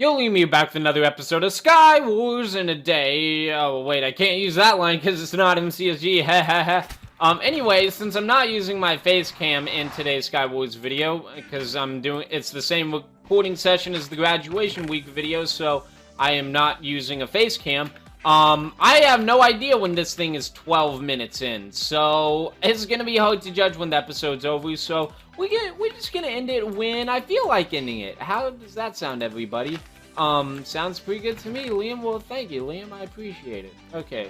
You'll leave me back with another episode of Skywars in a day. Oh, wait, I can't use that line because it's not MCSG. Anyway, since I'm not using my face cam in today's Skywars video, because it's the same recording session as the graduation week video, so I am not using a face cam. I have no idea when this thing is 12 minutes in, so it's gonna be hard to judge when the episode's over, so we're just gonna end it when I feel like ending it. How does that sound, everybody? Sounds pretty good to me, Liam. Well, thank you, Liam. I appreciate it. Okay.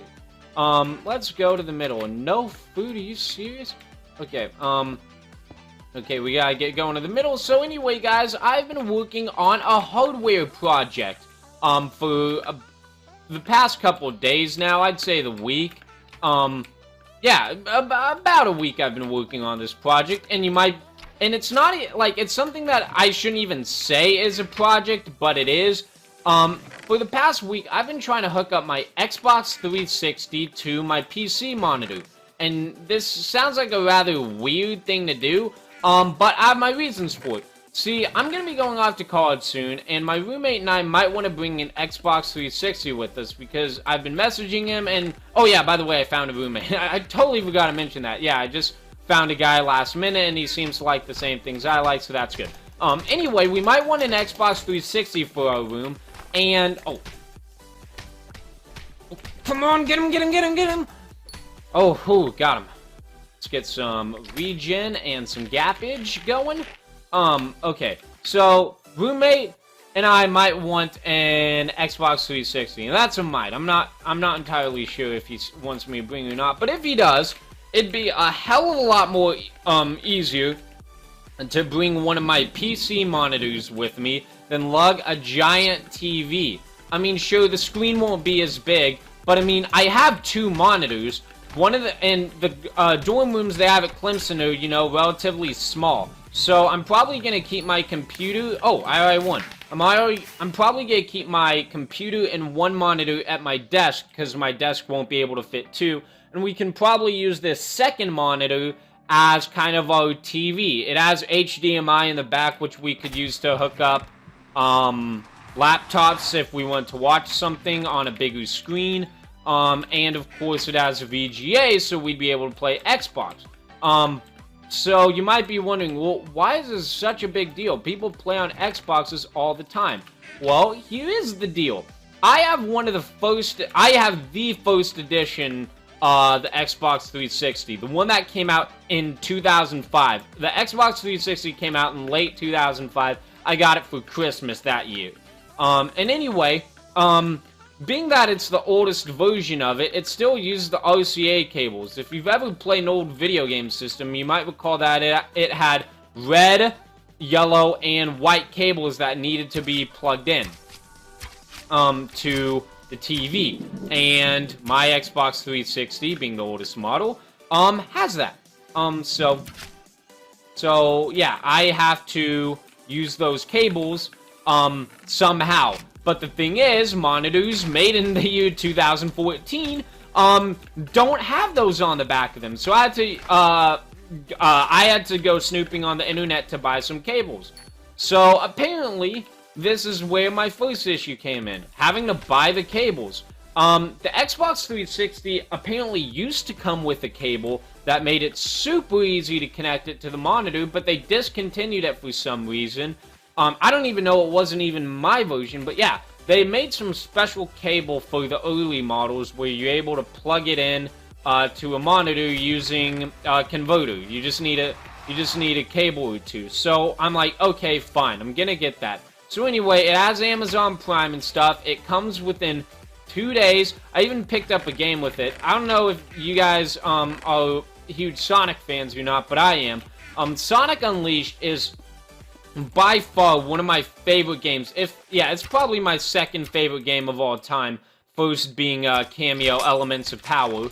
Let's go to the middle. No food? Are you serious? Okay, okay, we gotta get going to the middle. So anyway, guys, I've been working on a hardware project, for the past couple of days now. I'd say the week. Yeah, about a week I've been working on this project, and and it's not, like, it's something that I shouldn't even say is a project, but it is. For the past week, I've been trying to hook up my Xbox 360 to my PC monitor. And this sounds like a rather weird thing to do, but I have my reasons for it. See, I'm going to be going off to college soon, and my roommate and I might want to bring an Xbox 360 with us, because I've been messaging him, and, oh yeah, by the way, I found a roommate. I totally forgot to mention that. Yeah, I just found a guy last minute, and he seems to like the same things I like, so that's good. Anyway, we might want an Xbox 360 for our room, and, oh, come on, get him! Oh, got him. Let's get some regen and some gappage going. Okay, so, roommate and I might want an Xbox 360, and that's a might. I'm not entirely sure if he wants me to bring it or not, but if he does, it'd be a hell of a lot more, easier to bring one of my PC monitors with me than lug a giant TV. I mean, sure, the screen won't be as big, but I mean, I have two monitors. And the dorm rooms they have at Clemson are, you know, relatively small. So I'm probably gonna keep my computer. Oh, I already won. I'm probably gonna keep my computer and one monitor at my desk, because my desk won't be able to fit two. And we can probably use this second monitor as kind of our TV. It has HDMI in the back, which we could use to hook up laptops if we want to watch something on a bigger screen. And of course it has a VGA, so we'd be able to play Xbox. So you might be wondering, well, why is this such a big deal? People play on Xboxes all the time. Well, here is the deal. I have the first edition, the Xbox 360, the one that came out in 2005. The Xbox 360 came out in late 2005. I got it for Christmas that year. And anyway, being that it's the oldest version of it, it still uses the RCA cables. If you've ever played an old video game system, you might recall that it had red, yellow, and white cables that needed to be plugged in to the TV. And my Xbox 360, being the oldest model, has that. So yeah, I have to use those cables somehow. But the thing is, monitors made in the year 2014 don't have those on the back of them. So I had to go snooping on the internet to buy some cables. So apparently, this is where my first issue came in, having to buy the cables. The Xbox 360 apparently used to come with a cable that made it super easy to connect it to the monitor, but they discontinued it for some reason. I don't even know, it wasn't even my version, but yeah, they made some special cable for the early models where you're able to plug it in to a monitor using a converter. You just need a cable or two. So I'm like, okay, fine, I'm gonna get that. So anyway, it has Amazon Prime and stuff. It comes within 2 days. I even picked up a game with it. I don't know if you guys are huge Sonic fans or not, but I am. Sonic Unleashed is by far one of my favorite games. It's probably my second favorite game of all time. First being Cameo Elements of Power.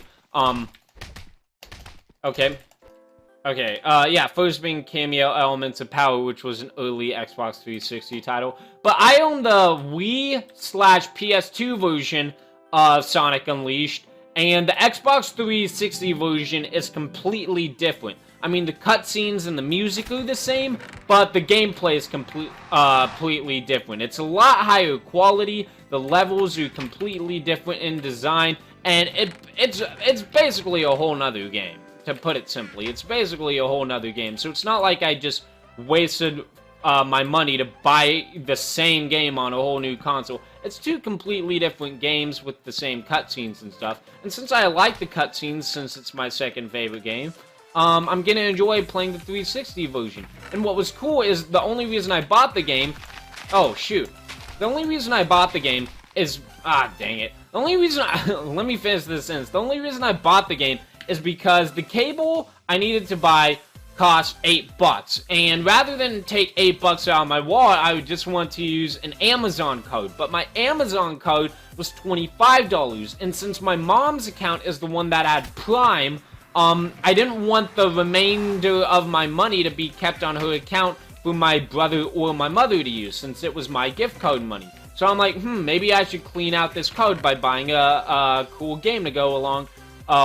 First being Cameo Elements of Power, which was an early Xbox 360 title. But I own the Wii/PS2 version of Sonic Unleashed, and the Xbox 360 version is completely different. I mean, the cutscenes and the music are the same, but the gameplay is completely different. It's a lot higher quality, the levels are completely different in design, and it's basically a whole nother game, to put it simply. It's basically a whole nother game, so it's not like I just wasted my money to buy the same game on a whole new console. It's two completely different games with the same cutscenes and stuff. And since I like the cutscenes, since it's my second favorite game, I'm gonna enjoy playing the 360 version. And what was cool is the only reason I bought the game... Oh, shoot. The only reason I bought the game is... Ah, dang it. The only reason let me finish this sentence. The only reason I bought the game is because the cable I needed to buy cost $8, and rather than take $8 out of my wallet, I would just want to use an Amazon code, but my Amazon code was $25, and since my mom's account is the one that had Prime, I didn't want the remainder of my money to be kept on her account for my brother or my mother to use, since it was my gift code money. So I'm like, maybe I should clean out this code by buying a cool game to go along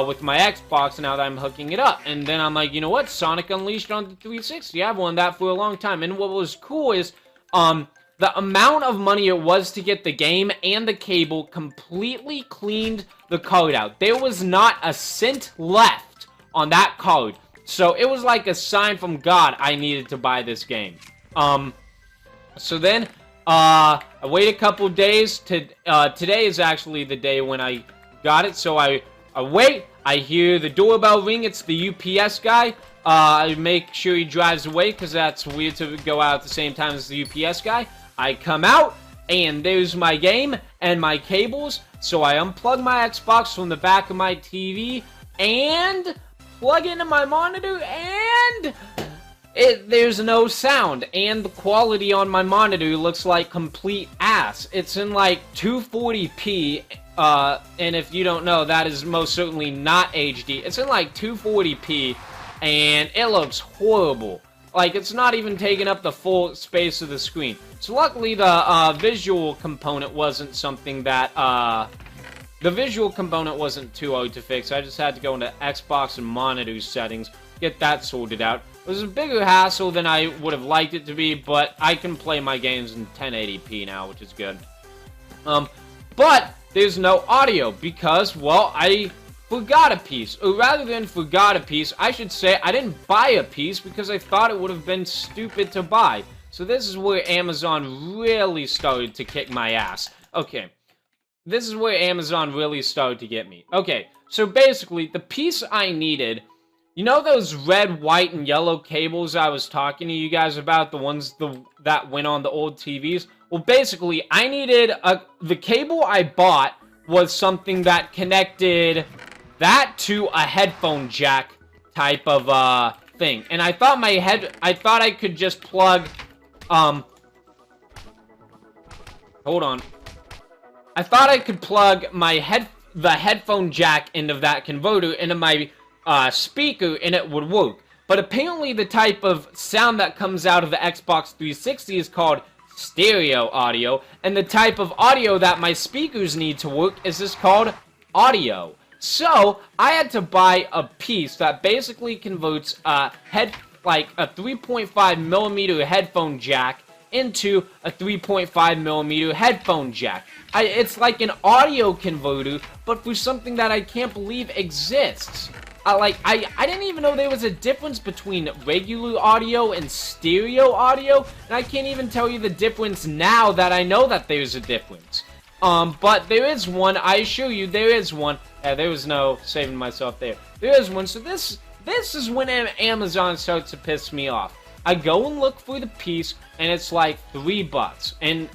with my Xbox now that I'm hooking it up. And then I'm like, you know what? Sonic Unleashed on the 360. I've wanted that for a long time. And what was cool is, the amount of money it was to get the game and the cable completely cleaned the code out. There was not a cent left on that code. So it was like a sign from God I needed to buy this game. So then, I wait a couple days to, today is actually the day when I got it. So I wait, I hear the doorbell ring, it's the UPS guy. I make sure he drives away, because that's weird to go out at the same time as the UPS guy. I come out, and there's my game and my cables. So I unplug my Xbox from the back of my TV, and plug into my monitor, and there's no sound. And the quality on my monitor looks like complete ass. It's in like 240p. And if you don't know, that is most certainly not HD. It's in like 240p, and it looks horrible. Like, it's not even taking up the full space of the screen. So luckily, the visual component wasn't something that, the visual component wasn't too hard to fix. I just had to go into Xbox and monitor settings, get that sorted out. It was a bigger hassle than I would have liked it to be, but I can play my games in 1080p now, which is good. But there's no audio because, well, I forgot a piece. Or rather than forgot a piece, I should say I didn't buy a piece because I thought it would have been stupid to buy. So this is where Amazon really started to kick my ass. Okay, this is where Amazon really started to get me. Okay, so basically, the piece I needed, you know those red, white, and yellow cables I was talking to you guys about? The ones that went on the old TVs? Well, basically, I needed the cable I bought was something that connected that to a headphone jack type of thing. And I thought I could just plug hold on. I thought I could plug the headphone jack into that converter into my speaker and it would work. But apparently the type of sound that comes out of the Xbox 360 is called stereo audio, and the type of audio that my speakers need to work is just called audio. So I had to buy a piece that basically converts like a 3.5 millimeter headphone jack into a 3.5 millimeter headphone jack. It's like an audio converter, but for something that I can't believe exists. I didn't even know there was a difference between regular audio and stereo audio, and I can't even tell you the difference now that I know that there's a difference. But there is one, I assure you, there is one. There was no saving myself there. There is one, so this is when Amazon starts to piss me off. I go and look for the piece, and it's like $3, and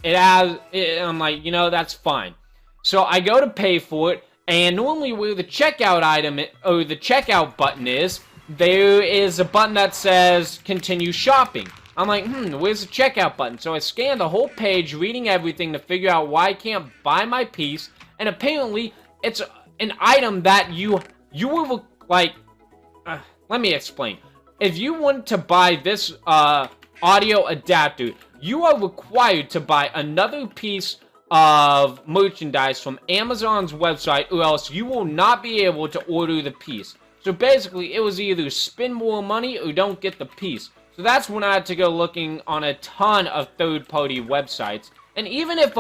I'm like, you know, that's fine. So I go to pay for it, and normally where the checkout item, or the checkout button is, there is a button that says continue shopping. I'm like, where's the checkout button? So I scan the whole page, reading everything to figure out why I can't buy my piece, and apparently it's an item that you were like, let me explain. If you want to buy this audio adapter, you are required to buy another piece of merchandise from Amazon's website, or else you will not be able to order the piece. So basically, it was either spend more money or don't get the piece. So that's when I had to go looking on a ton of third-party websites. And even if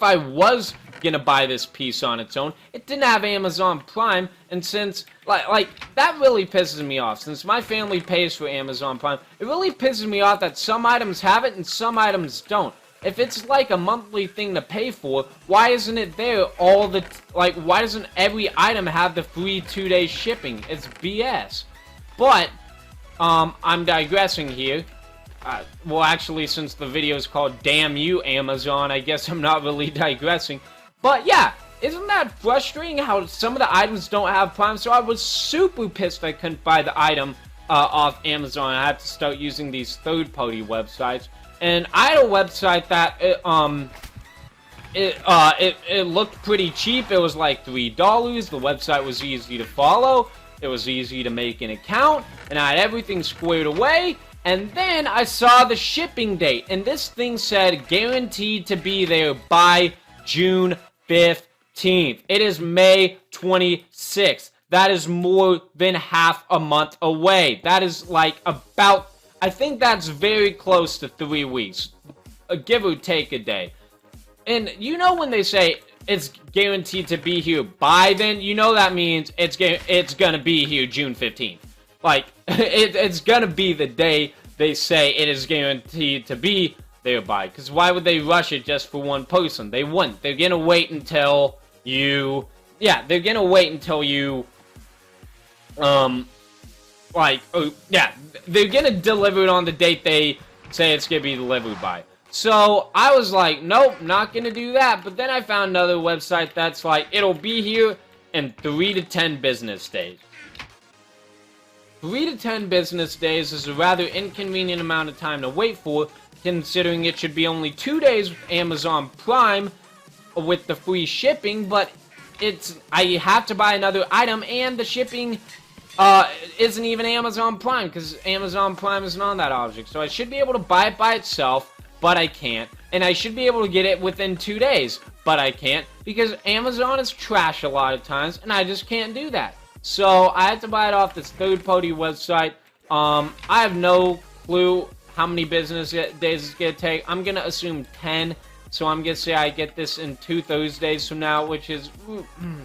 I was gonna buy this piece on its own, it didn't have Amazon Prime, and since, like, that really pisses me off. Since my family pays for Amazon Prime, it really pisses me off that some items have it and some items don't. If it's like a monthly thing to pay for, why isn't it there all the, why doesn't every item have the free 2-day shipping? It's BS. But, I'm digressing here. Well, actually, since the video is called Damn You, Amazon, I guess I'm not really digressing. But yeah, isn't that frustrating how some of the items don't have Prime? So I was super pissed I couldn't buy the item off Amazon. I had to start using these third-party websites. And I had a website that, it looked pretty cheap. It was like $3. The website was easy to follow. It was easy to make an account. And I had everything squared away. And then I saw the shipping date. And this thing said guaranteed to be there by June 15th. It is May 26th. That is more than half a month away. That is like about, I think that's very close to 3 weeks. Give or take a day. And you know when they say it's guaranteed to be here by then, you know that means it's gonna be here June 15th. Like, it's gonna be the day they say it is guaranteed to be there by. Because why would they rush it just for one person? They wouldn't. They're gonna wait until you... Yeah, they're gonna wait until you... yeah, they're gonna deliver it on the date they say it's gonna be delivered by. So, I was like, nope, not gonna do that. But then I found another website that's like, it'll be here in 3 to 10 business days. 3 to 10 business days is a rather inconvenient amount of time to wait for, considering it should be only 2 days with Amazon Prime with the free shipping, but I have to buy another item, and the shipping isn't even Amazon Prime, because Amazon Prime isn't on that object. So I should be able to buy it by itself, but I can't. And I should be able to get it within 2 days, but I can't, because Amazon is trash a lot of times, and I just can't do that. So I had to buy it off this third-party website. I have no clue how many business days it's going to take. I'm going to assume 10. So I'm going to say I get this in 2 Thursdays from now, which is...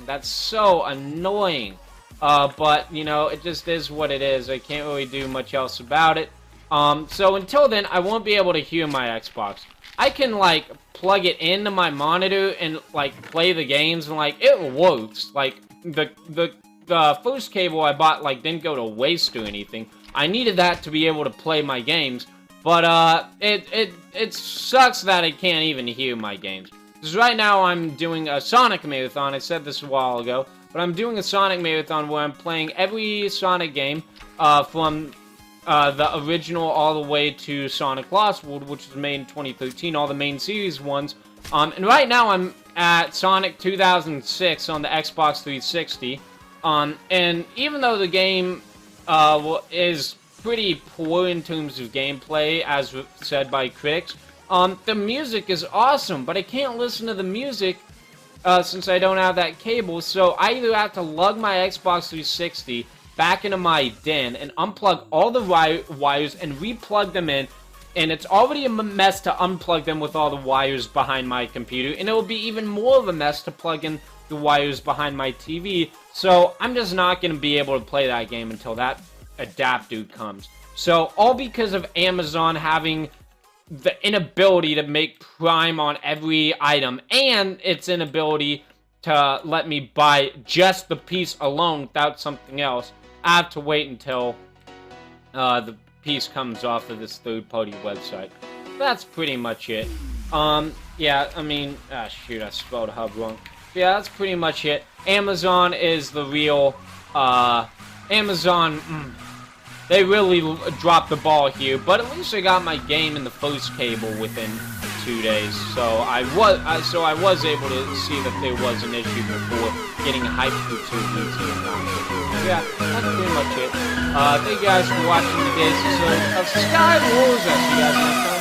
that's so annoying. But, you know, it just is what it is. I can't really do much else about it. So until then, I won't be able to hear my Xbox. I can, like, plug it into my monitor and, like, play the games, and, like, it works. Like, the first cable I bought, like, didn't go to waste or anything. I needed that to be able to play my games. But, it sucks that I can't even hear my games. Because right now I'm doing a Sonic Marathon. I said this a while ago. But I'm doing a Sonic Marathon where I'm playing every Sonic game from the original all the way to Sonic Lost World, which was made in 2013, all the main series ones. And right now I'm at Sonic 2006 on the Xbox 360. And even though the game is pretty poor in terms of gameplay, as said by critics, the music is awesome, but I can't listen to the music since I don't have that cable, so I either have to lug my Xbox 360 back into my den and unplug all the wires and replug them in, and it's already a mess to unplug them with all the wires behind my computer, and it will be even more of a mess to plug in the wires behind my TV, so I'm just not going to be able to play that game until that adapter comes. So, all because of Amazon having the inability to make Prime on every item, and its inability to let me buy just the piece alone without something else. I have to wait until the piece comes off of this third-party website. That's pretty much it. Yeah, I mean, shoot, I spelled hub wrong. Yeah, that's pretty much it. Amazon is the real, Amazon, they really dropped the ball here, but at least I got my game in the first cable within 2 days, so I was able to see that there was an issue before getting hyped for 2 weeks. Yeah, that's pretty much it. Thank you guys for watching today's episode of Skywars. I'll see you guys next time.